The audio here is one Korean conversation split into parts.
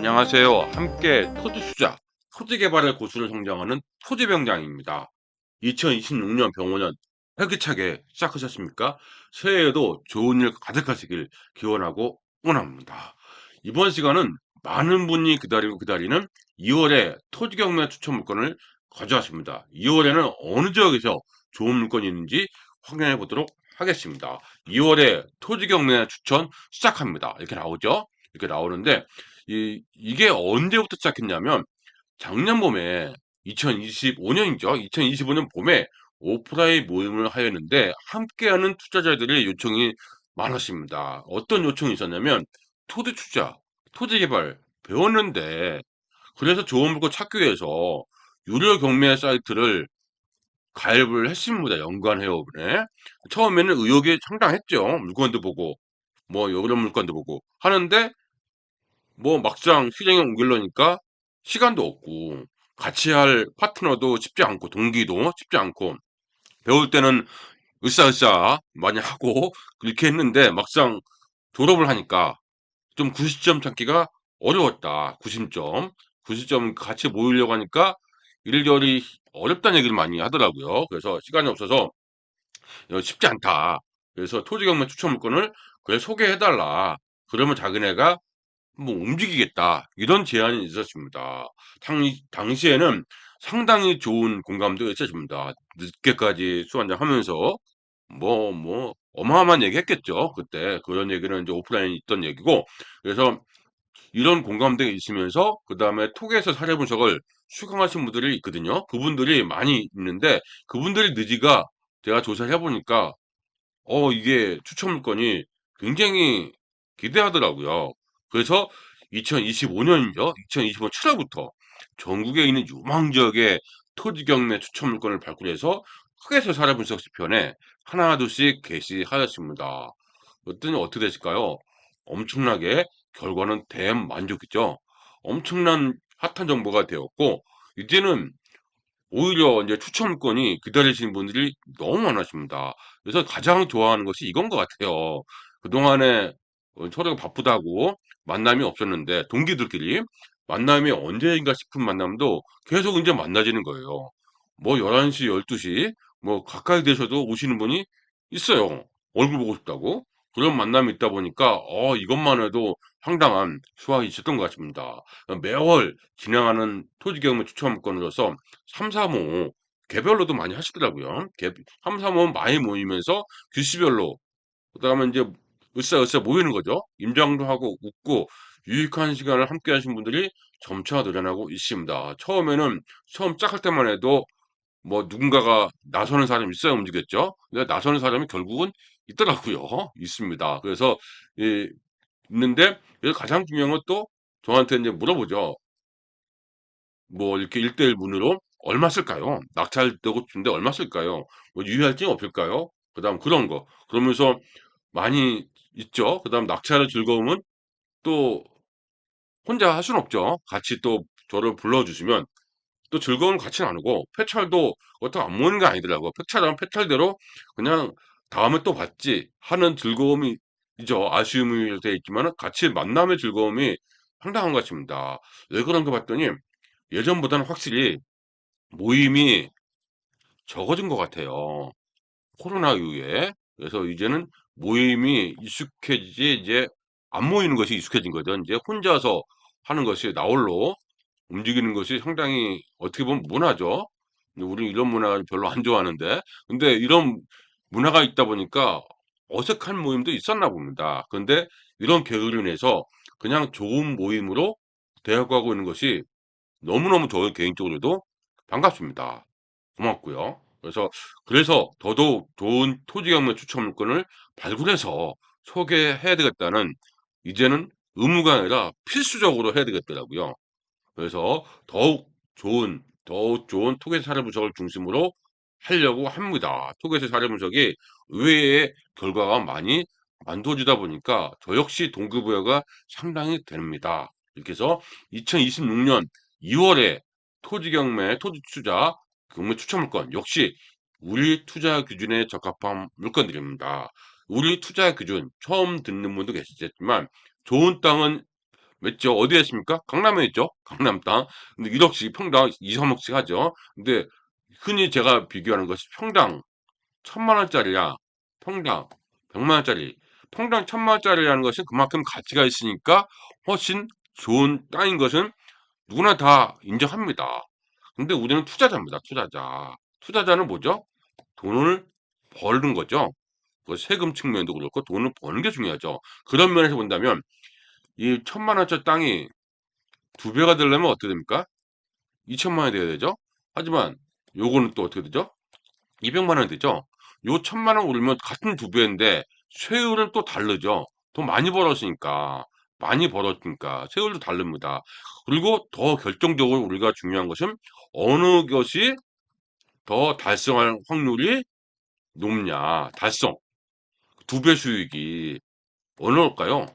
안녕하세요. 함께 토지 투자, 토지 개발의 고수를 성장하는 토지병장입니다. 2026년 병원년 활기차게 시작하셨습니까? 새해에도 좋은 일 가득하시길 기원하고 응원합니다. 이번 시간은 많은 분이 기다리고 기다리는 2월의 토지 경매 추천 물건을 가져왔습니다. 2월에는 어느 지역에서 좋은 물건이 있는지 확인해 보도록 하겠습니다. 2월에 토지 경매 추천 시작합니다. 이렇게 나오죠? 이렇게 나오는데 이게 언제부터 시작했냐면 작년 봄에 2025년이죠. 2025년 봄에 오프라인 모임을 하였는데 함께하는 투자자들의 요청이 많았습니다. 어떤 요청이 있었냐면 토지 투자, 토지 개발 배웠는데 그래서 좋은 물건 찾기 위해서 유료 경매 사이트를 가입을 했습니다. 연관 회원에. 처음에는 의욕이 상당했죠. 물건도 보고 뭐 여러 물건도 보고 하는데 뭐 막상 실행에 옮기려니까 시간도 없고 같이 할 파트너도 쉽지 않고 동기도 쉽지 않고 배울 때는 으쌰으쌰 많이 하고 그렇게 했는데 막상 졸업을 하니까 좀 90점 찾기가 어려웠다. 90점. 90점 같이 모이려고 하니까 이리저리 어렵다는 얘기를 많이 하더라고요. 그래서 시간이 없어서 쉽지 않다. 그래서 토지경매 추천 물건을 그래 소개해달라. 그러면 자기네가 뭐 움직이겠다 이런 제안이 있었습니다. 당시에는 상당히 좋은 공감도 있었습니다. 늦게까지 술 한잔 하면서 어마어마한 얘기 했겠죠. 그때 그런 얘기는 이제 오프라인에 있던 얘기고 그래서 이런 공감대가 있으면서 그 다음에 톡에서 사례 분석을 수강하신 분들이 있거든요. 그분들이 많이 있는데 그분들이 늦이가 제가 조사를 해보니까 이게 추천 물건이 굉장히 기대하더라고요. 그래서 2025년이죠. 2025년 7월부터 전국에 있는 유망 지역의 토지 경매 추천 물건을 발굴해서 흑에서 사례 분석 시편에 하나둘씩 게시하였습니다. 그랬더니 어떻게 되실까요? 엄청나게 결과는 대만족이죠. 엄청난 핫한 정보가 되었고 이제는 오히려 이제 추천권이 기다리시는 분들이 너무 많으십니다. 그래서 가장 좋아하는 것이 이건 것 같아요. 그동안에 서로가 바쁘다고 만남이 없었는데 동기들끼리 만남이 언제인가 싶은 만남도 계속 이제 만나지는 거예요. 뭐 11시, 12시 뭐 가까이 되셔도 오시는 분이 있어요. 얼굴 보고 싶다고. 그런 만남이 있다 보니까 이것만 해도 상당한 수확이 있었던 것 같습니다. 매월 진행하는 토지경매 추천권으로서 3, 3호 개별로도 많이 하시더라고요. 3, 3호 많이 모이면서 규시별로 그다음에 이제 으쌰으쌰 모이는 거죠. 임장도 하고 웃고 유익한 시간을 함께 하신 분들이 점차 늘어나고 있습니다. 처음 시작할 때만 해도 뭐 누군가가 나서는 사람이 있어야 움직였죠. 근데 나서는 사람이 결국은 있더라고요. 있습니다. 그래서 있는데 여기서 가장 중요한 건 또 저한테 이제 물어보죠. 뭐 이렇게 1대1 문의로 "얼마 쓸까요? 낙찰되고 싶은데 얼마 쓸까요? 뭐 유의할 점이 없을까요?" 그다음 그런 거. 그러면서 많이 있죠. 그다음 낙찰의 즐거움은 또 혼자 할 수는 없죠. 같이 또 저를 불러 주시면 또 즐거움을 같이 나누고 폐찰도 그렇다고 안 모이는 게 아니더라고요. 폐찰하면 폐찰대로 그냥 '다음에 또 봤지.' 하는 즐거움이 죠. 아쉬움이 돼 있지만은 같이 만남의 즐거움이 상당한 것 같습니다. 왜 그런가 봤더니 예전보다는 확실히 모임이 적어진 것 같아요. 코로나 이후에. 그래서 이제는 모임이 익숙해지지 이제 안 모이는 것이 익숙해진 거죠. 인제 혼자서 하는 것이 나 홀로 움직이는 것이 상당히 어떻게 보면 문화죠. 근데 우리는 이런 문화를 별로 안 좋아하는데 근데 이런 문화가 있다 보니까 어색한 모임도 있었나 봅니다. 그런데 이런 계기로 인해서 그냥 좋은 모임으로 되어 가고 있는 것이 너무너무 저 개인적으로도 반갑습니다. 고맙고요. 그래서 더더욱 좋은 토지 경매 추천 물건을 발굴해서 소개해야 되겠다는 이제는 의무가 아니라 필수적으로 해야 되겠더라고요. 그래서 더욱 좋은 토기 사례 분석을 중심으로 하려고 합니다. 토기의 사례 분석이 의외의 결과가 많이 만들어지다 보니까 저 역시 동기부여가 상당히 됩니다. 이렇게 해서 2026년 2월에 토지 경매, 토지 투자, 경매 추천 물건 역시 우리 투자 기준에 적합한 물건들입니다. 우리 투자 기준 처음 듣는 분도 계시겠지만 좋은 땅은 맺죠. 어디에 있습니까? 강남에 있죠. 강남 땅. 근데 1억씩 평당 2, 3억씩 하죠. 근데 흔히 제가 비교하는 것이 평당 1,000만 원짜리야. 평당 100만 원짜리. 평당 1,000만 원짜리라는 것은 그만큼 가치가 있으니까 훨씬 좋은 땅인 것은 누구나 다 인정합니다. 근데 우리는 투자자입니다. 투자자. 투자자는 뭐죠? 돈을 버는 거죠. 그 세금 측면도 그렇고 돈을 버는 게 중요하죠. 그런 면에서 본다면 이 1,000만 원짜리 땅이 2배가 되려면 어떻게 됩니까? 2천만 원이 돼야 되죠. 하지만 요거는 또 어떻게 되죠? 200만 원이 되죠. 요 1,000만 원 오르면 같은 2배인데 세율은 또 다르죠. 돈 많이 벌었으니까. 많이 벌었으니까 세율도 다릅니다. 그리고 더 결정적으로 우리가 중요한 것은 어느 것이 더 달성할 확률이 높냐. 달성. 2배 수익이 어느 걸까요?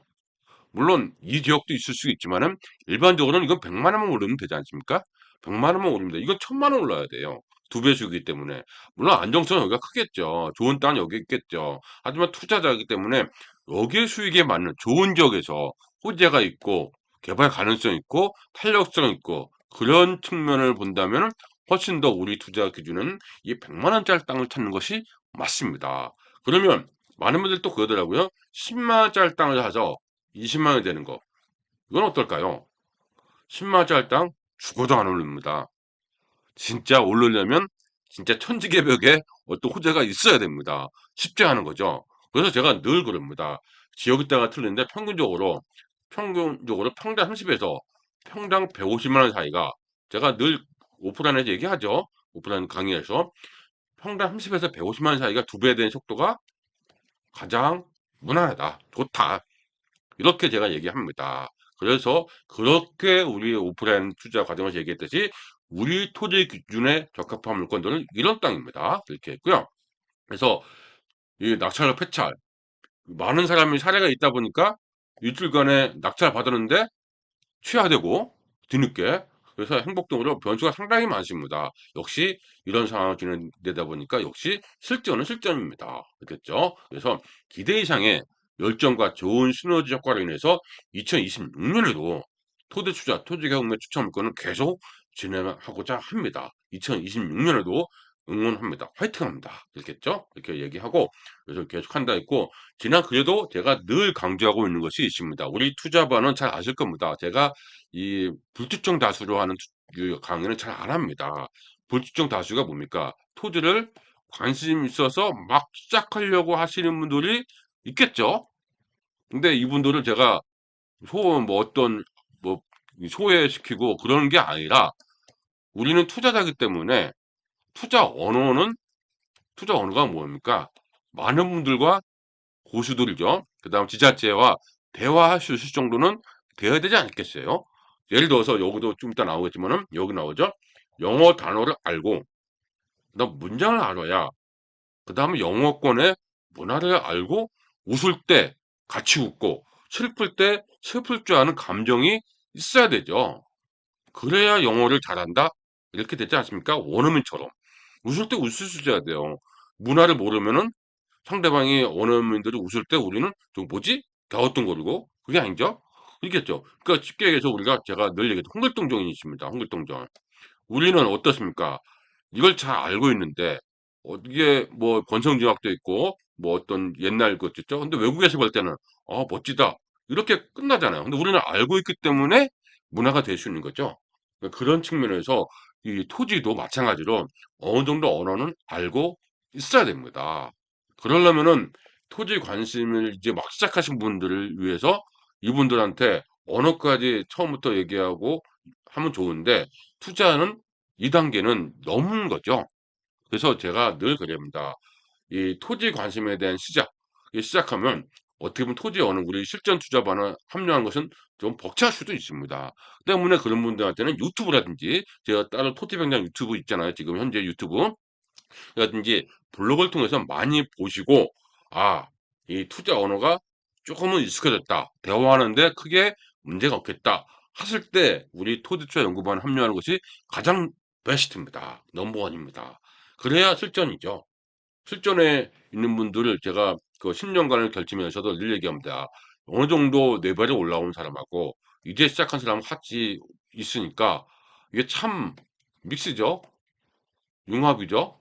물론 이 지역도 있을 수 있지만은 일반적으로는 이건 100만 원만 오르면 되지 않습니까? 100만 원만 오릅니다. 이건 1,000만 원 올라야 돼요. 2배 수이기 때문에. 물론 안정성은 여기가 크겠죠. 좋은 땅은 여기 있겠죠. 하지만 투자자이기 때문에 여기에 수익에 맞는 좋은 지역에서 호재가 있고 개발 가능성 있고 탄력성 있고 그런 측면을 본다면 훨씬 더 우리 투자 기준은 이 100만 원짜리 땅을 찾는 것이 맞습니다. 그러면 많은 분들이 또 그러더라고요. 10만 원짜리 땅을 사서 20만 원이 되는 거. 이건 어떨까요? 10만 원짜리 땅 죽어도 안 오릅니다. 진짜 오르려면 진짜 천지개벽에 어떤 호재가 있어야 됩니다. 쉽지 않은 거죠. 그래서 제가 늘 그럽니다. 지역에 따라 틀린데 평균적으로 평당 30에서 평당 150만 원 사이가 제가 늘 오프라인에서 얘기하죠. 오프라인 강의에서 평당 30에서 150만 원 사이가 2배 되는 속도가 가장 무난하다. 좋다. 이렇게 제가 얘기합니다. 그래서 그렇게 우리 오프라인 투자 과정에서 얘기했듯이 우리 토지 기준에 적합한 물건들은 이런 땅입니다. 이렇게 했고요. 그래서 이 낙찰과 폐찰 많은 사람이 사례가 있다 보니까 일주일간에 낙찰 받았는데 취하되고 뒤늦게 그래서 행복동으로 변수가 상당히 많습니다. 역시 이런 상황이 진행되다 보니까 역시 실전은 실전입니다. 그렇겠죠? 그래서 기대 이상의 열정과 좋은 시너지 효과로 인해서 2026년에도 토지 투자, 토지 경매 추천 물건은 계속 진행하고자 합니다. 2026년에도 응원합니다. 화이팅합니다. 그렇겠죠? 이렇게 얘기하고 그래서 계속 한다 했고 지난 그래도 제가 늘 강조하고 있는 것이 있습니다. 우리 투자반은 잘 아실 겁니다. 제가 이 불특정 다수로 하는 그 강의는 잘 안 합니다. 불특정 다수가 뭡니까? 토지를 관심 있어서 막 시작하려고 하시는 분들이 있겠죠. 근데 이분들을 제가 어떤 뭐 소외시키고 그러는 게 아니라 우리는 투자자이기 때문에 투자 언어는 투자 언어가 뭡니까? 많은 분들과 고수들이죠. 그다음 지자체와 대화할 수 있을 정도는 돼야 되지 않겠어요? 예를 들어서 여기도 좀 이따 나오겠지만은 여기 나오죠. 영어 단어를 알고 그다음 문장을 알아야 그다음에 영어권의 문화를 알고 웃을 때 같이 웃고 슬플 때 슬플 줄 아는 감정이 있어야 되죠. 그래야 영어를 잘한다? 이렇게 되지 않습니까? 원어민처럼. 웃을 때 웃을 수 있어야 돼요. 문화를 모르면은 상대방이 원어민들이 웃을 때 우리는 좀 뭐지? 갸우뚱거리고 그게 아니죠? 있겠죠. 그러니까 쉽게 얘기해서 우리가 제가 늘 얘기했던 홍길동전이십니다. 홍길동전. 우리는 어떻습니까? 이걸 잘 알고 있는데 이게 뭐 권성징악도 있고 뭐 어떤 옛날 것도 있죠. 근데 외국에서 볼 때는 멋지다 이렇게 끝나잖아요. 근데 우리는 알고 있기 때문에 문화가 될 수 있는 거죠. 그러니까 그런 측면에서 이 토지도 마찬가지로 어느 정도 언어는 알고 있어야 됩니다. 그러려면은 토지 관심을 이제 막 시작하신 분들을 위해서 이분들한테 언어까지 처음부터 얘기하고 하면 좋은데 투자는 2단계는 넘은 거죠. 그래서 제가 늘 그럽니다. 이 토지 관심에 대한 시작하면 어떻게 보면 토지 어느 우리 실전 투자반에 합류한 것은 좀 벅찰 수도 있습니다. 때문에 그런 분들한테는 유튜브라든지 제가 따로 토지병장 유튜브 있잖아요. 지금 현재 유튜브 라든지 블로그를 통해서 많이 보시고 이 투자 언어가 조금은 익숙해졌다. 대화하는데 크게 문제가 없겠다. 하실 때 우리 토지투자 연구반에 합류하는 것이 가장 베스트입니다. 넘버원입니다. 그래야 실전이죠. 실전에 있는 분들을 제가 그 10년간을 결집하면서도 늘 얘기합니다. 어느 정도 레벨이 올라온 사람하고 이제 시작한 사람은 같이 있으니까 이게 참 믹스죠. 융합이죠.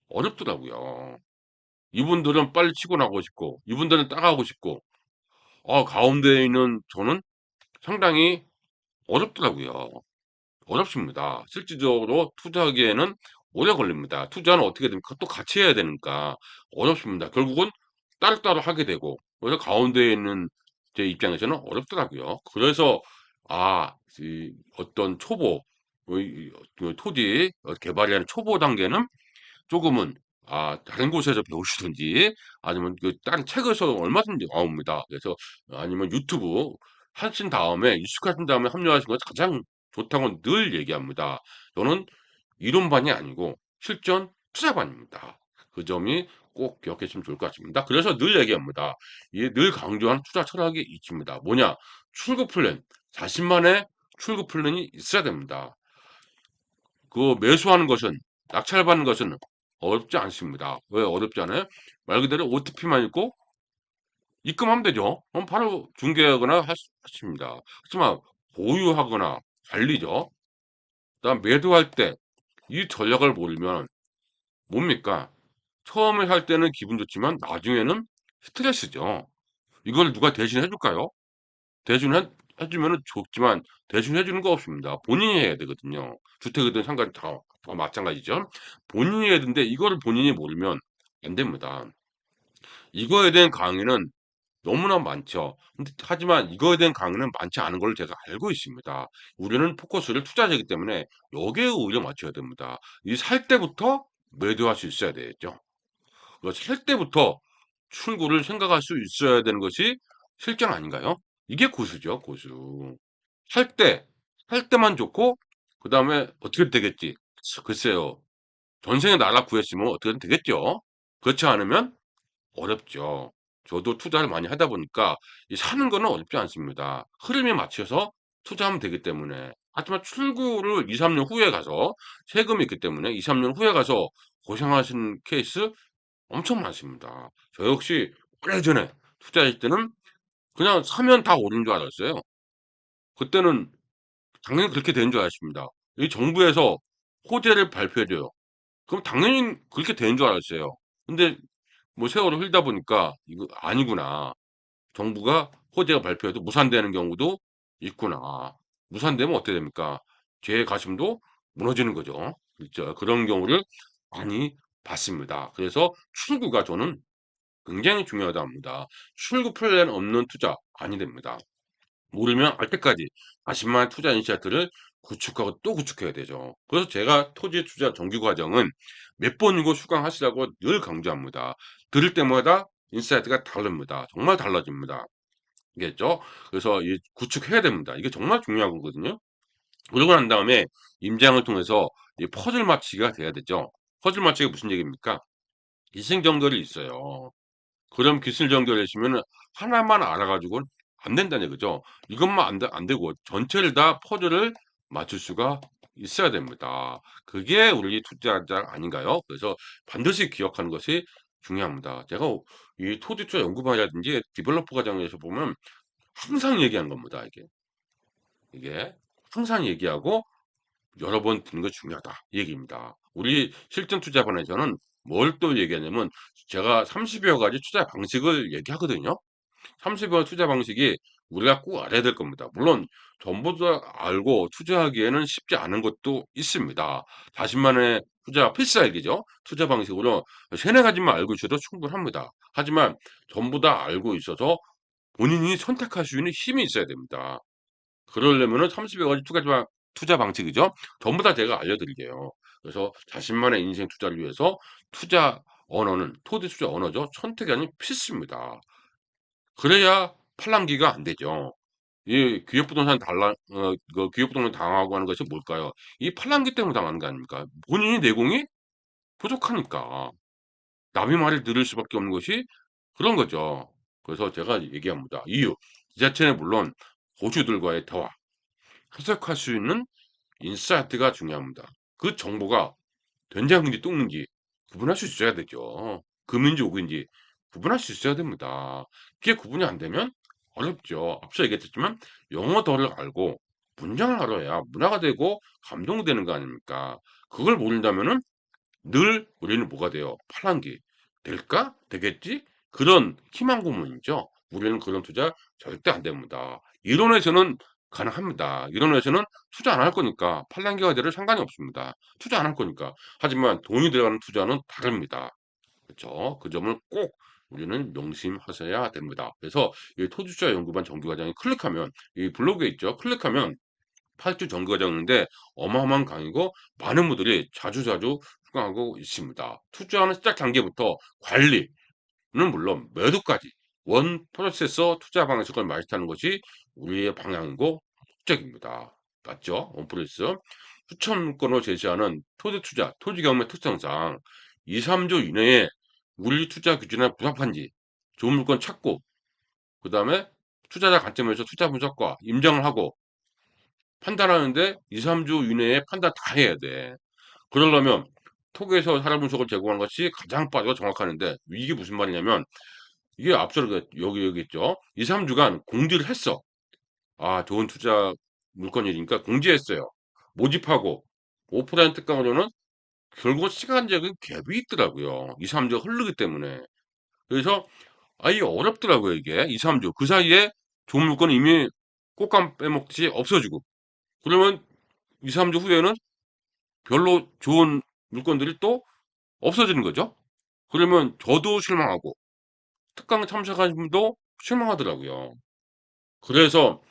어렵더라고요. 이분들은 빨리 치고 나가고 싶고 이분들은 따라하고 싶고 가운데에 있는 저는 상당히 어렵더라고요. 어렵습니다. 실질적으로 투자하기에는 오래 걸립니다. 투자는 어떻게 됩니까? 또 같이 해야 되니까 어렵습니다. 결국은 따로따로 하게 되고 그래서 가운데에 있는 제 입장에서는 어렵더라고요. 그래서 이 어떤 초보 그 토지 개발이 하는 초보 단계는 조금은 다른 곳에서 배우시든지 아니면 그 다른 책에서 얼마든지 나옵니다. 그래서 아니면 유튜브 하신 다음에 익숙하신 다음에 합류하시는 것이 가장 좋다고 늘 얘기합니다. 저는 이론반이 아니고 실전 투자반입니다. 그 점이 꼭 기억하시면 좋을 것 같습니다. 그래서 늘 얘기합니다. 이게 늘 강조하는 투자 철학이 있습니다. 뭐냐? 출구 플랜. 자신만의 출구 플랜이 있어야 됩니다. 그 매수하는 것은 낙찰받는 것은 어렵지 않습니다. 왜 어렵지 않아요? 말 그대로 OTP만 있고 입금하면 되죠. 그럼 바로 중개하거나 하십니다. 하지만 보유하거나 관리죠. 그다음 매도할 때 이 전략을 모르면 뭡니까? 처음에 할 때는 기분 좋지만 나중에는 스트레스죠. 이걸 누가 대신해 줄까요? 대신해 주면은 좋지만 대신해 주는 거 없습니다. 본인이 해야 되거든요. 주택이든 상가든 다 마찬가지죠. 본인이 해야 되는데 이거를 본인이 모르면 안 됩니다. 이거에 대한 강의는 너무나 많죠. 근데 하지만 이거에 대한 강의는 많지 않은 걸 제가 알고 있습니다. 우리는 포커스를 투자자이기 때문에 여기에 오히려 맞춰야 됩니다. 이 살 때부터 매도할 수 있어야 되죠. 살 때부터 출구를 생각할 수 있어야 되는 것이 실전 아닌가요? 이게 고수죠, 고수. 살 때, 살 때만 좋고 그다음에 어떻게 되겠지? 글쎄요. 전생에 나라 구했으면 어떻게든 되겠죠. 그렇지 않으면 어렵죠. 저도 투자를 많이 하다 보니까 이 사는 거는 어렵지 않습니다. 흐름에 맞춰서 투자하면 되기 때문에. 하지만 출구를 2-3년 후에 가서 세금이 있기 때문에 2-3년 후에 가서 고생하시는 케이스 엄청 많습니다. 저 역시 오래전에 투자할 때는 그냥 사면 다 오른 줄 알았어요. 그때는 당연히 그렇게 되는 줄 알았습니다. 이 정부에서 호재를 발표해 줘요. 그럼 당연히 그렇게 되는 줄 알았어요. 근데 뭐 세월을 흘리다 보니까 '이거 아니구나. 정부가 호재가 발표해도 무산되는 경우도 있구나.' 무산되면 어떻게 됩니까? 제 가심도 무너지는 거죠. 그죠. 그런 경우를 많이 봤습니다. 그래서 출구가 저는 굉장히 중요하다 합니다. 출구 플랜 없는 투자 아니 됩니다. 모르면 알 때까지 자신만의 투자 인사이트를 구축하고 또 구축해야 되죠. 그래서 제가 토지 투자 정규 과정은 몇 번이고 수강하시라고 늘 강조합니다. 들을 때마다 인사이트가 다릅니다. 정말 달라집니다. 알겠죠? 그래서 이 구축해야 됩니다. 이게 정말 중요한 거거든요. 그러고 난 다음에 임장을 통해서 이 퍼즐 맞추기가 돼야 되죠. 퍼즐 맞추기가 무슨 얘기입니까? 기승전결이 있어요. 그럼 기술정결이시면은 하나만 알아 가지고는 안 된다는 얘기죠. 이것만 안 되고 전체를 다 퍼즐을 맞출 수가 있어야 됩니다. 그게 우리 투자자 아닌가요? 그래서 반드시 기억하는 것이 중요합니다. 제가 이 토지 투자 연구반이라든지 디벨로퍼 과정에서 보면 항상 얘기하는 겁니다, 이게. 항상 얘기하고 여러 번 듣는 게 중요하다 이 얘기입니다. 우리 실전 투자반에서는 뭘 또 얘기하냐면 제가 30여 가지 투자 방식을 얘기하거든요. 30여 가지 투자 방식이 우리가 꼭 알아야 될 겁니다. 물론 전부 다 알고 투자하기에는 쉽지 않은 것도 있습니다. 자신만의 투자 필살기죠. 투자 방식으로 3-4 가지만 알고 있어도 충분합니다. 하지만 전부 다 알고 있어서 본인이 선택할 수 있는 힘이 있어야 됩니다. 그러려면은 30여 가지 투자 방식이죠. 전부 다 제가 알려드릴게요. 그래서 자신만의 인생 투자를 위해서 투자 언어는 토지 투자 언어죠. 선택이 아닌 필수입니다. 그래야 팔랑귀가 안 되죠. 이 기업부동산 그 기업부동산 당하고 하는 것이 뭘까요? 이 팔랑귀 때문에 당하는 거 아닙니까? 본인이 내공이 부족하니까. 남의 말을 들을 수밖에 없는 것이 그런 거죠. 그래서 제가 얘기합니다. 이유. 지자체는 물론 고수들과의 대화, 해석할 수 있는 인사이트가 중요합니다. 그 정보가 된장인지 똥인지 구분할 수 있어야 되죠. 금인지 오금인지 구분할 수 있어야 됩니다. 그게 구분이 안 되면 어렵죠. 앞서 얘기했지만 영어더를 알고 문장을 알아야 문화가 되고 감동되는 거 아닙니까? 그걸 모른다면은 늘 우리는 뭐가 돼요? 팔랑귀. '될까? 되겠지?' 그런 희망 고문이죠. 우리는 그런 투자 절대 안 됩니다. 이론에서는 가능합니다. 이론에서는 투자 안 할 거니까 팔랑귀가 돼도 상관이 없습니다. 투자 안 할 거니까. 하지만 돈이 들어가는 투자는 다릅니다. 그쵸? 그 점을 꼭 우리는 명심하셔야 됩니다. 그래서 이 토지투자 연구반 정규과정에 클릭하면 이 블로그에 있죠. 클릭하면 8주 정규과정인데 어마어마한 강의고 많은 분들이 자주자주 수강하고 있습니다. 투자하는 시작 단계부터 관리는 물론 매도까지 원 프로세서 투자 방식을 마스터하는 것이 우리의 방향이고 목적입니다. 맞죠? 원 프로세스. 추천 물건을 제시하는 토지 투자, 토지 경매 특성상 2, 3주 이내에 우리 투자 기준에 부합한지 좋은 물건 찾고 그다음에 투자자 관점에서 투자 분석과 임장을 하고 판단하는데 2-3주 이내에 판단 다 해야 돼. 그러려면 톡에서 사료 분석을 제공하는 것이 가장 빠르고 정확하는데 이게 무슨 말이냐면 이게 앞서 여기 얘기했죠. 2-3주간 공지를 했어. 아, 좋은 투자 물건이니까 공지했어요. 모집하고 오프라인 특강으로는 결국 시간적인 갭이 있더라고요. 2-3주가 흐르기 때문에. 그래서 아예 어렵더라고요, 이게. 2-3주. 그 사이에 좋은 물건이 이미 꽃감 빼먹듯이 없어지고. 그러면 2-3주 후에는 별로 좋은 물건들이 또 없어지는 거죠. 그러면 저도 실망하고 특강 참석하신 분도 실망하더라고요. 그래서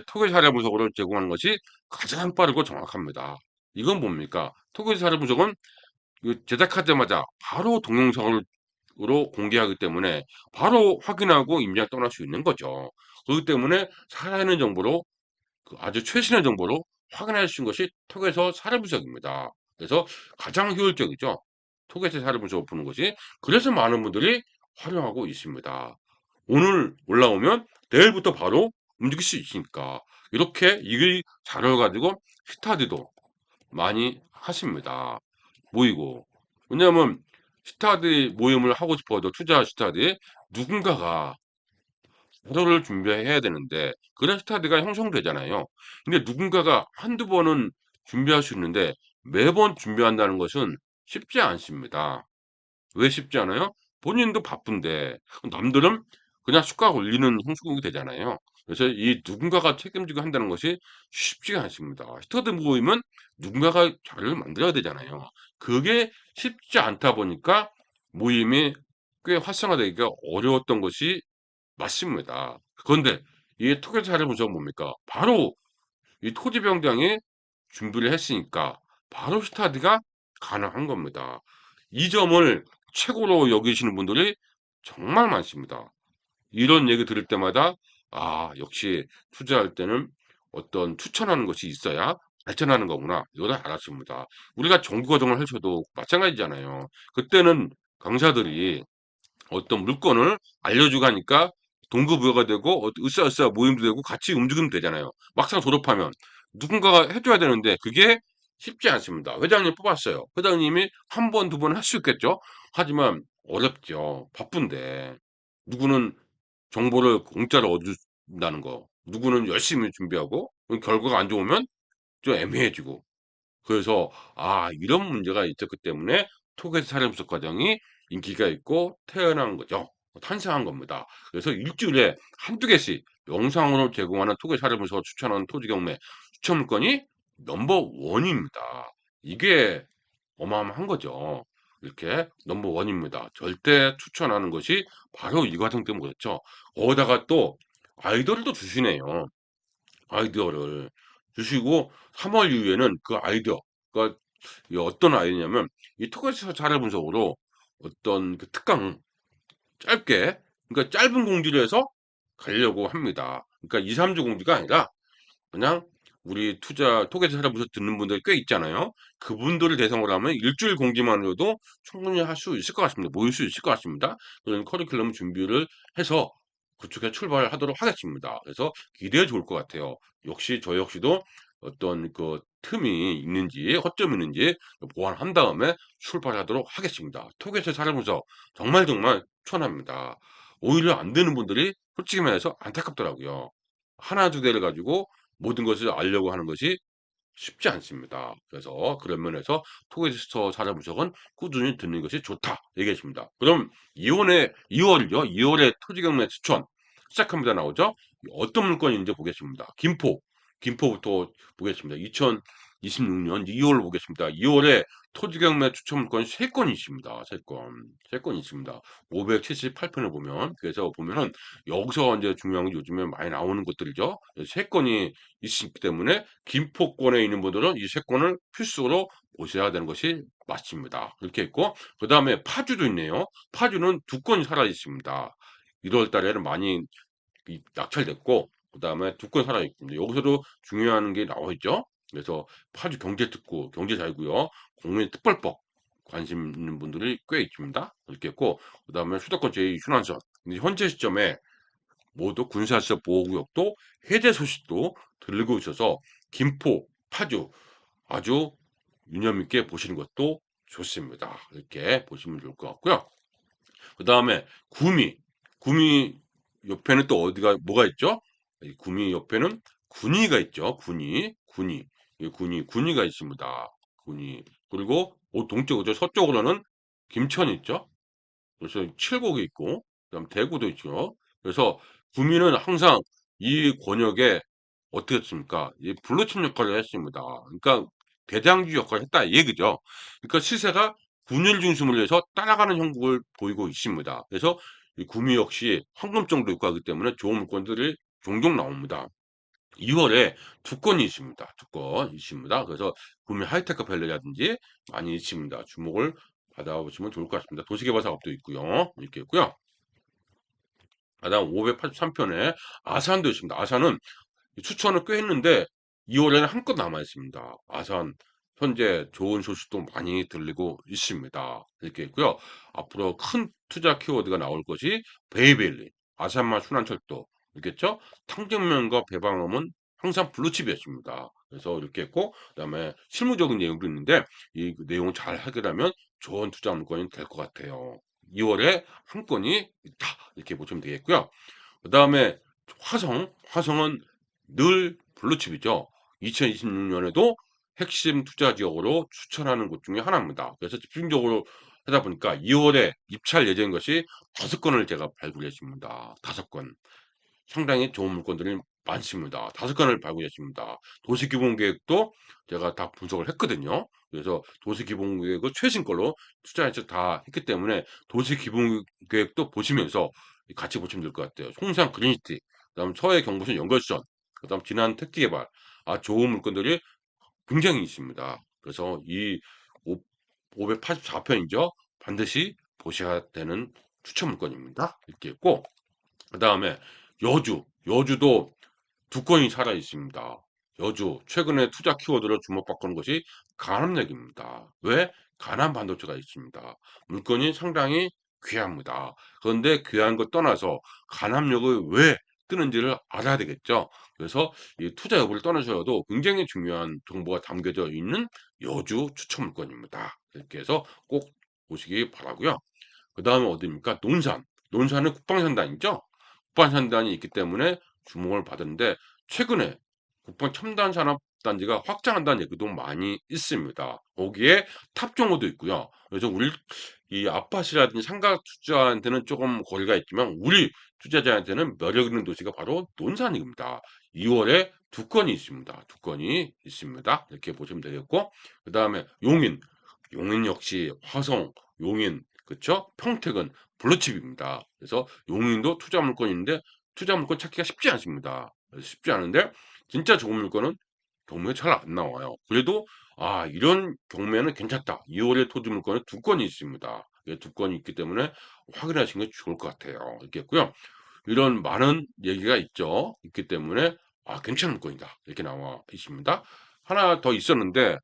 토기 사례 분석을 제공하는 것이 가장 빠르고 정확합니다. 이건 뭡니까? 토기 사례 분석은 제작하자마자 바로 동영상으로 공개하기 때문에 바로 확인하고 임장 떠날 수 있는 거죠. 그렇기 때문에 살아있는 정보로 아주 최신의 정보로 확인할 수 있는 것이 톡에서 사례 분석입니다. 그래서 가장 효율적이죠. 톡에서 사례 분석을 보는 것이. 그래서 많은 분들이 활용하고 있습니다. 오늘 올라오면 내일부터 바로 움직일 수 있으니까 이렇게 이 자료를 가지고 스타디도 많이 하십니다. 모이고. 왜냐하면 스타디 모임을 하고 싶어도 투자 스타디 누군가가 자료를 준비해야 되는데 그래야 스타디가 형성되잖아요. 근데 누군가가 한두 번은 준비할 수 있는데 매번 준비한다는 것은 쉽지 않습니다. 왜 쉽지 않아요? 본인도 바쁜데 남들은 그냥 수가 올리는 형식이 되잖아요. 그래서 이 누군가가 책임지고 한다는 것이 쉽지가 않습니다. 스터디 모임은 누군가가 자료를 만들어야 되잖아요. 그게 쉽지 않다 보니까 모임이 꽤 활성화되기가 어려웠던 것이 맞습니다. 그런데 이 토기 사례 보시면 뭡니까? 바로 이 토지병장이 준비를 했으니까 바로 스타디가 가능한 겁니다. 이 점을 최고로 여기시는 분들이 정말 많습니다. 이런 얘기 들을 때마다 아, 역시 투자할 때는 어떤 추천하는 것이 있어야 발전하는 거구나. 이걸 알았습니다. 우리가 정규 과정을 하셔도 마찬가지잖아요. 그때는 강사들이 어떤 물건을 알려주고 하니까 동기부여가 되고 으쌰으쌰 모임도 되고 같이 움직이면 되잖아요. 막상 졸업하면 누군가가 해줘야 되는데 그게 쉽지 않습니다. 회장님 뽑았어요. 회장님이 한 번, 두 번 할 수 있겠죠? 하지만 어렵죠. 바쁜데. 누구는 정보를 공짜로 얻는다는 거. 누구는 열심히 준비하고 결과가 안 좋으면 좀 애매해지고. 그래서 아, 이런 문제가 있었기 때문에 토계 사례 분석 과정이 인기가 있고 태어난 거죠. 탄생한 겁니다. 그래서 일주일에 한두 개씩 영상으로 제공하는 토계 사례 분석을 추천하는 토지 경매 추천 물건이 넘버 원입니다. 이게 어마어마한 거죠. 이렇게 넘버 원입니다. 절대 추천하는 것이 바로 이 과정 때문에 그렇죠. 거기다가 또 아이디어를 또 주시네요. 아이디어를 주시고 3월 이후에는 그 아이디어가 이 어떤 아이디어냐면 이 토크에서 자료 분석으로 어떤 그 특강 짧게 그러니까 짧은 공지를 해서 가려고 합니다. 그러니까 2-3주 공지가 아니라 그냥 우리 투자 토개서 살아보셔서 듣는 분들 꽤 있잖아요. 그분들을 대상으로 하면 일주일 공지만으로도 충분히 할 수 있을 것 같습니다. 모일 수 있을 것 같습니다. 그런 커리큘럼 준비를 해서 그쪽에 출발을 하도록 하겠습니다. 그래서 기대해 좋을 것 같아요. 역시 저 역시도 어떤 그 틈이 있는지 허점이 있는지 보완한 다음에 출발하도록 하겠습니다. 토개서 살아보셔서 정말 정말 추천합니다. 오히려 안 되는 분들이 솔직히 말해서 안타깝더라고요. 하나 두 개를 가지고 모든 것을 알려고 하는 것이 쉽지 않습니다. 그래서 그런 면에서 토기스터 사자분석은 꾸준히 듣는 것이 좋다 얘기했습니다. 그럼 2월이죠. 2월에 토지경매 추천 시작합니다 나오죠. 어떤 물건인지 보겠습니다. 김포부터 보겠습니다. 2026년 2월 보겠습니다. 2월에 토지경매 추천 물건 3건이 있습니다. 3건이 있습니다. 578편을 보면 그래서 보면은 여기서 이제 중요한 건 요즘에 많이 나오는 것들이죠. 3건이 있기 때문에 김포권에 있는 분들은 이 3건을 필수로 보셔야 되는 것이 맞습니다. 그렇게 있고 그다음에 파주도 있네요. 파주는 2건이 살아 있습니다. 1월 달에는 많이 낙찰됐고 그다음에 2건 살아 있습니다. 여기서도 중요한 게 나와 있죠. 그래서 파주 경제특구, 경제자유구역, 공민특별법 관심 있는 분들이 꽤 있습니다. 이렇게 있고 그다음에 수도권 제2순환선 현재 시점에 모두 군사시설 보호구역도 해제 소식도 들리고 있어서 김포, 파주 아주 유념 있게 보시는 것도 좋습니다. 이렇게 보시면 좋을 것 같고요. 그 다음에 구미 옆에는 또 어디가 뭐가 있죠? 이 구미 옆에는 군위가 있죠. 군위가 있습니다. 군위 그리고 동쪽으로 서쪽으로는 김천이 있죠. 그래서 칠곡이 있고 그다음 대구도 있죠. 그래서 구미는 항상 이 권역에 어떻게 했습니까? 이 블루칩 역할을 했습니다. 그러니까 대장주 역할을 했다 이 얘기죠. 그러니까 시세가 군일 중심으로 해서 따라가는 형국을 보이고 있습니다. 그래서 이 구미 역시 황금정도 있고 하기 때문에 좋은 물건들이 종종 나옵니다. 2월에 2건이 있습니다. 2건 있습니다. 그래서 구미 하이테크 밸리라든지 많이 있습니다. 주목을 받아보시면 좋을 것 같습니다. 도시개발 사업도 있고요. 이렇게 있고요. 그다음 583편에 아산도 있습니다. 아산은 추천을 꽤 했는데 2월에는 한 건 남아 있습니다. 아산 현재 좋은 소식도 많이 들리고 있습니다. 이렇게 있고요. 앞으로 큰 투자 키워드가 나올 것이 베이베일리, 아산만 순환철도 있겠죠? 탕정면과 배방음은 항상 블루칩이었습니다. 그래서 이렇게 했고 그다음에 실무적인 내용도 있는데 이 내용을 잘 해결하면 좋은 투자 물건이 될 것 같아요. 2월에 한 건이 있다 이렇게 보시면 되겠고요. 그다음에 화성은 늘 블루칩이죠. 2026년에도 핵심 투자 지역으로 추천하는 곳 중에 하나입니다. 그래서 집중적으로 하다 보니까 2월에 입찰 예정인 것이 5건을 제가 발굴했습니다. 5건. 상당히 좋은 물건들이 많습니다. 5건을 발굴했습니다. 도시기본계획도 제가 다 분석을 했거든요. 그래서 도시기본계획을 최신 걸로 투자해서 다 했기 때문에 도시기본계획도 보시면서 같이 보시면 될 것 같아요. 송산 그린시티, 그다음 서해 경부선 연결선, 그다음 진안 택지개발, 좋은 물건들이 굉장히 있습니다. 그래서 이 584편이죠. 반드시 보셔야 되는 추천 물건입니다. 이렇게 있고 그다음에 여주도 2건이 살아 있습니다. 여주 최근에 투자 키워드로 주목받고 있는 것이 간암역입니다. 왜? 간암 반도체가 있습니다. 물건이 상당히 귀합니다. 그런데 귀한 것 떠나서 간암역이 왜 뜨는지를 알아야 되겠죠. 그래서 이 투자 여부를 떠나서도 굉장히 중요한 정보가 담겨져 있는 여주 추천 물건입니다. 이렇게 해서 꼭 보시기 바라고요. 그다음에 어디입니까? 논산은 국방산단이죠. 국방산단이 있기 때문에 주목을 받았는데 최근에 국방첨단산업단지가 확장한다는 얘기도 많이 있습니다. 거기에 탑정호도 있고요. 그래서 우리 이 아파트라든지 상가 투자한테는 조금 거리가 있지만 우리 투자자한테는 매력 있는 도시가 바로 논산입니다. 2월에 2건이 있습니다. 2건이 있습니다. 이렇게 보시면 되겠고 그다음에 용인 역시 화성, 용인 그쵸? 평택은 블루칩입니다. 그래서 용인도 투자 물건인데 투자 물건 찾기가 쉽지 않습니다. 쉽지 않은데 진짜 좋은 물건은 경매에 잘 안 나와요. 그래도 이런 경매는 괜찮다. 2월에 토지 물건에 2건이 있습니다. 예, 2건이 있기 때문에 확인하시는 게 좋을 것 같아요. 이렇게 있고요. 이런 많은 얘기가 있기 때문에 괜찮은 물건이다. 이렇게 나와 있습니다. 하나 더 있었는데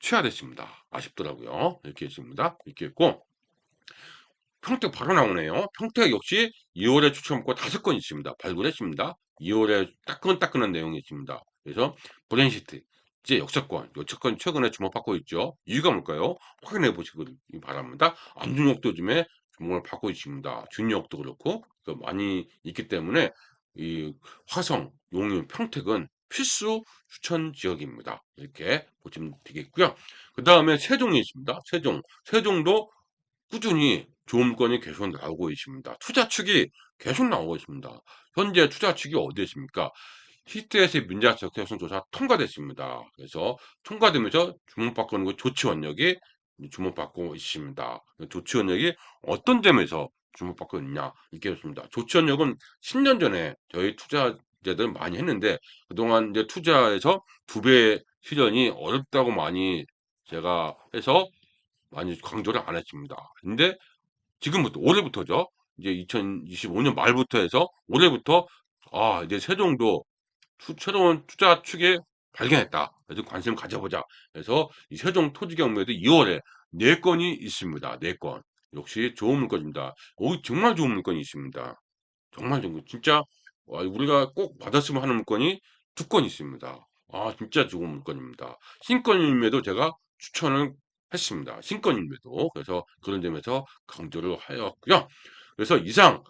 취하됐습니다. 아쉽더라고요. 이렇게 있습니다. 이렇게 있고 평택 바로 나오네요. 평택 역시 2월에 추천권 5건 있습니다. 발굴했습니다. 2월에 따끈따끈한 내용이 있습니다. 그래서 브랜시트 이제 역세권 최근에 주목받고 있죠. 이유가 뭘까요? 확인해 보시기 바랍니다. 안중역도 요즘에 주목을 받고 있습니다. 준역도 그렇고 또 많이 있기 때문에 이 화성, 용인, 평택은 필수 추천 지역입니다. 이렇게 보시면 되겠고요. 그다음에 세종이 있습니다. 세종. 세종도 꾸준히 좋은 물건이 계속 나오고 있습니다. 투자축이 계속 나오고 있습니다. 현재 투자축이 어디에 있습니까? 히트에서 민자 적폐성 조사 통과됐습니다. 그래서 통과되면서 주목받고 있는 그 조치원력이 주목받고 있습니다. 조치원력이 어떤 점에서 주목받고 있냐 이렇게 했습니다. 조치원력은 10년 전에 저희 투자자들 많이 했는데 그동안 이제 투자에서 2배 실현이 어렵다고 많이 제가 해서 많이 강조를 안 했습니다. 근데 지금부터 올해부터죠. 이제 2025년 말부터 해서 올해부터 이제 세종도 새로운 투자 축에 발견했다. 그래서 관심 가져보자. 그래서 이 세종 토지 경매도 2월에 4건이 있습니다. 4건. 역시 좋은 물건입니다. 정말 좋은 물건이 있습니다. 정말 좋은 거. 진짜 우리가 꼭 받았으면 하는 물건이 2건 있습니다. 진짜 좋은 물건입니다. 신권임에도 제가 추천을 했습니다. 신권임에도. 그래서 그런 점에서 강조를 하였고요. 그래서 이상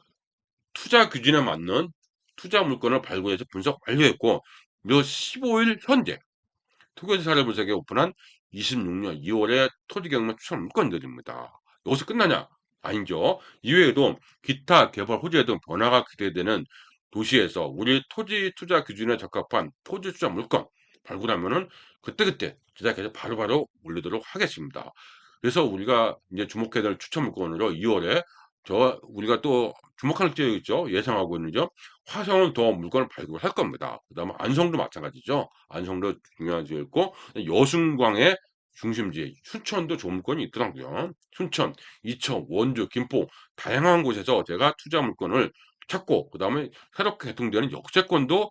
투자 기준에 맞는 투자 물건을 발굴해서 분석 완료했고, 몇 15일 현재 토교지 사례 분석에 오픈한 26년 2월에 토지 경매 추천 물건들입니다. 여기서 끝나냐? 아니죠. 이외에도 기타 개발 호재 등 변화가 기대되는 도시에서 우리 토지 투자 기준에 적합한 토지 투자 물건 발굴하면은 그때그때 제작해서 바로바로 올리도록 하겠습니다. 그래서 우리가 이제 주목해야 될 추천 물건으로 2월에 우리가 또 주목할 지역이 있죠. 예상하고 있는 점. 화성은 더 물건을 발굴할 겁니다. 그다음에 안성도 마찬가지죠. 안성도 중요한 지역이고 여순광의 중심지 춘천도 좋은 물건이 있더라고요. 춘천, 이천, 원주, 김포 다양한 곳에서 제가 투자 물건을 찾고 그다음에 새롭게 개통되는 역세권도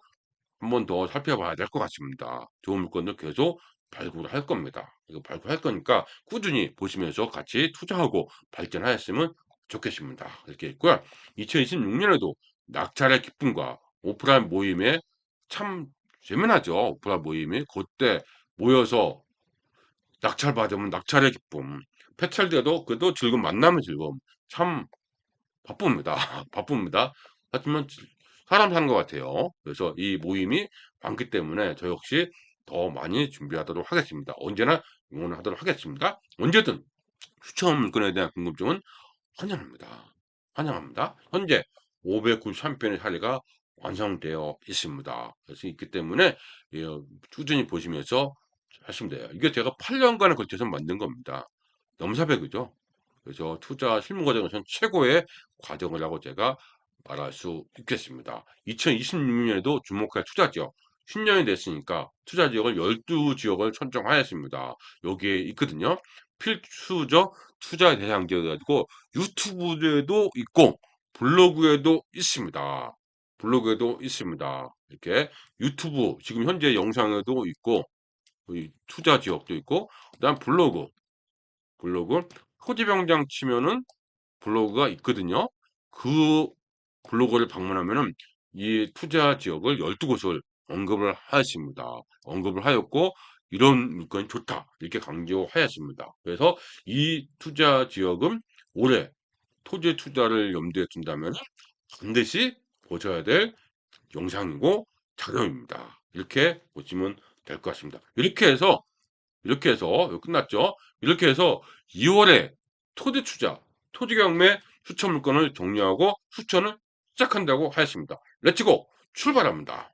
한 번 더 살펴봐야 될 것 같습니다. 좋은 물건도 계속 발굴할 겁니다. 이거 발굴할 거니까 꾸준히 보시면서 같이 투자하고 발전하였으면 좋겠습니다. 이렇게 있고요. 2026년에도 낙찰의 기쁨과 오프라인 모임에 참 재미나죠. 오프라인 모임이 그때 모여서 낙찰 받으면 낙찰의 기쁨. 폐찰돼도 그래도 즐거운 만남의 즐거움. 참 바쁩니다. 바쁩니다. 하지만 사람 사는 것 같아요. 그래서 이 모임이 많기 때문에 저 역시 더 많이 준비하도록 하겠습니다. 언제나 응원하도록 하겠습니다. 언제든 추천 물건에 대한 궁금증은 환영합니다. 환영합니다. 현재 593편의 사례가 완성되어 있습니다. 그래서 있기 때문에 꾸준히 보시면서 하시면 돼요. 이게 제가 8년간에 걸쳐서 만든 겁니다. 넘사벽이죠. 그래서 투자 실무 과정에서는 최고의 과정이라고 제가 말할 수 있겠습니다. 2026년에도 주목할 투자 지역 10년이 됐으니까 투자 지역을 12지역을 선정하였습니다. 여기에 있거든요. 필수적 투자 대상 지역이 가지고 유튜브에도 있고 블로그에도 있습니다. 블로그에도 있습니다. 이렇게 유튜브 지금 현재 영상에도 있고 투자 지역도 있고 그다음 블로그 토지병장 치면은 블로그가 있거든요. 그 블로그를 방문하면은 이 투자 지역을 12곳을 언급을 하였습니다. 언급을 하였고 이런 물건이 좋다 이렇게 강조하였습니다. 그래서 이 투자 지역은 올해 토지 투자를 염두에 둔다면 반드시 보셔야 될 영상이고 자료입니다. 이렇게 보시면 될 것 같습니다. 이렇게 해서 끝났죠. 이렇게 해서 2월에 토지 투자, 토지 경매 추천 물건을 정리하고 추천을 시작한다고 하였습니다. 렛츠고 출발합니다.